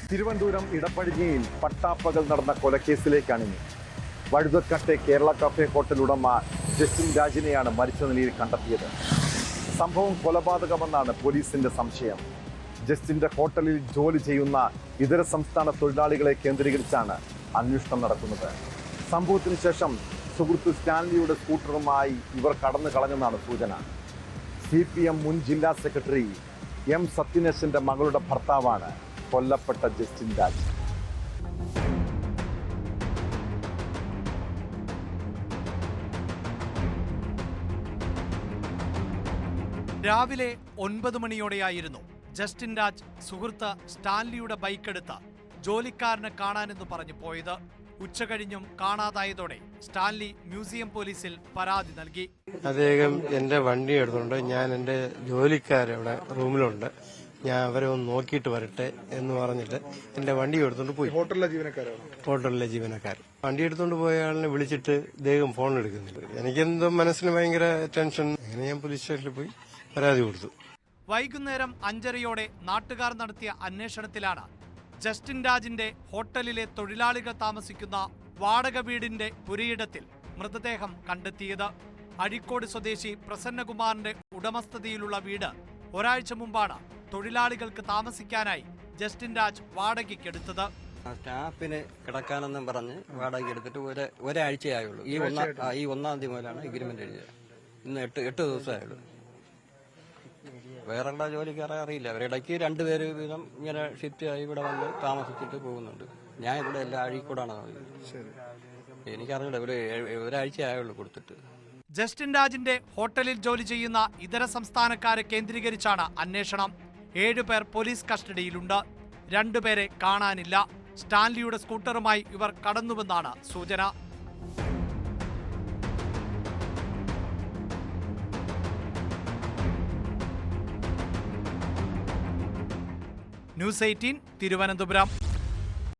തിരുവനന്തപുരം ഇടപ്പഴിഞ്ഞിയിൽ പട്ടാപ്പകൽ നടന്ന കൊലക്കേസിലേക്കാണ് ഇനി. വഴുതക്കാട്ടെ കേരള കഫേ ഹോട്ടൽ ഉടമ ജസ്റ്റിൻ രാജിനെയാണ് മരിച്ച നിലയിൽ കണ്ടെത്തിയത്. സംഭവം കൊലപാതകമെന്നാണ് പോലീസിന്റെ സംശയം. ജസ്റ്റിന്റെ ഹോട്ടലിൽ ജോലി ചെയ്യുന്ന ഇതര സംസ്ഥാന തൊഴിലാളികളെ കേന്ദ്രീകരിച്ചാണ് അന്വേഷണം നടക്കുന്നത്. സംഭവത്തിന് ശേഷം സുഹൃത്ത് സ്റ്റാൻലിയുടെ സ്കൂട്ടറുമായി ഇവർ കടന്നു കളഞ്ഞെന്നാണ് സൂചന. CPM മുൻ ജില്ലാ സെക്രട്ടറി M സത്യനേശന്റെ മകളുടെ ഭർത്താവാണ് കൊല്ലപ്പെട്ട ജസ്റ്റിൻ രാജ്. രാവിലെ 9 മണിയോടെയായിരുന്നു ജസ്റ്റിൻ രാജ് സുഹൃത്ത് സ്റ്റാൻലിയുടെ ബൈക്കെടുത്ത് ജോലിക്കാരനെ കാണാനെന്ന് പറഞ്ഞു പോയത്. ഉച്ചകഴിഞ്ഞും കാണാതായതോടെ സ്റ്റാൻലി മ്യൂസിയം പോലീസിൽ പരാതി നൽകി. അദ്ദേഹം എന്റെ വണ്ടി എടുത്തുകൊണ്ട് ഞാൻ എന്റെ ജോലിക്കാരവിടെ റൂമിലുണ്ട്, ഞാൻ അവരെ ഒന്ന് നോക്കിയിട്ട് വരട്ടെ എന്ന് പറഞ്ഞിട്ട് എന്റെ വണ്ടി എടുത്തോണ്ട് പോയി. ഹോട്ടലിലെ ജീവനക്കാർ വണ്ടി എടുത്തോണ്ട് പോയ ആളിനെ വിളിച്ചിട്ട് ഇദ്ദേഹം ഫോൺ എടുക്കുന്നില്ല. എനിക്കെന്തോ മനസ്സിന് ഭയങ്കര ടെൻഷൻ. അങ്ങനെ ഞാൻ പോലീസ് സ്റ്റേഷനിൽ പോയി പരാതി കൊടുത്തു. വൈകുന്നേരം 5:30 നാട്ടുകാർ നടത്തിയ അന്വേഷണത്തിലാണ് ജസ്റ്റിൻ രാജിന്റെ ഹോട്ടലിലെ തൊഴിലാളികൾ താമസിക്കുന്ന വാടക വീടിന്റെ പുരയിടത്തിൽ മൃതദേഹം കണ്ടെത്തിയത്. അഴീക്കോട് സ്വദേശി പ്രസന്നകുമാറിന്റെ ഉടമസ്ഥതയിലുള്ള വീട് ഒരാഴ്ച മുമ്പാണ് തൊഴിലാളികൾക്ക് താമസിക്കാനായി ജസ്റ്റിൻ രാജ് വാടകയ്ക്കെടുത്തത്. സ്റ്റാഫിന് കിടക്കാനെന്നും പറഞ്ഞ് വാടക എടുത്തിട്ട് ഒരാഴ്ചയായുള്ളൂ. ഈ 1-ാം തീയതി മുതലാണ് എഗ്രിമെന്റ് എഴുതിയത്. ഇന്ന് 8 ദിവസമായുള്ളൂ. വേറെ ജോലിക്കാരെ അറിയില്ല. അവരിടയ്ക്ക് 2 പേര് വീതം ഇങ്ങനെ ഷിഫ്റ്റ് ആയി ഇവിടെ വന്ന് താമസിച്ചിട്ട് പോകുന്നുണ്ട്. ഞാൻ ഇവിടെ എല്ലാ അഴീക്കോടാണ്. എനിക്കറിയില്ല, ഒരാഴ്ചയായുള്ളൂ കൊടുത്തിട്ട്. ജസ്റ്റിൻ രാജിന്റെ ഹോട്ടലിൽ ജോലി ചെയ്യുന്ന ഇതര സംസ്ഥാനക്കാരെ കേന്ദ്രീകരിച്ചാണ് അന്വേഷണം. 7 പേർ പോലീസ് കസ്റ്റഡിയിലുണ്ട്. 2 പേരെ കാണാനില്ല. സ്റ്റാൻലിയുടെ സ്കൂട്ടറുമായി ഇവർ കടന്നുവെന്നാണ് സൂചന. ന്യൂസ് 18 തിരുവനന്തപുരം.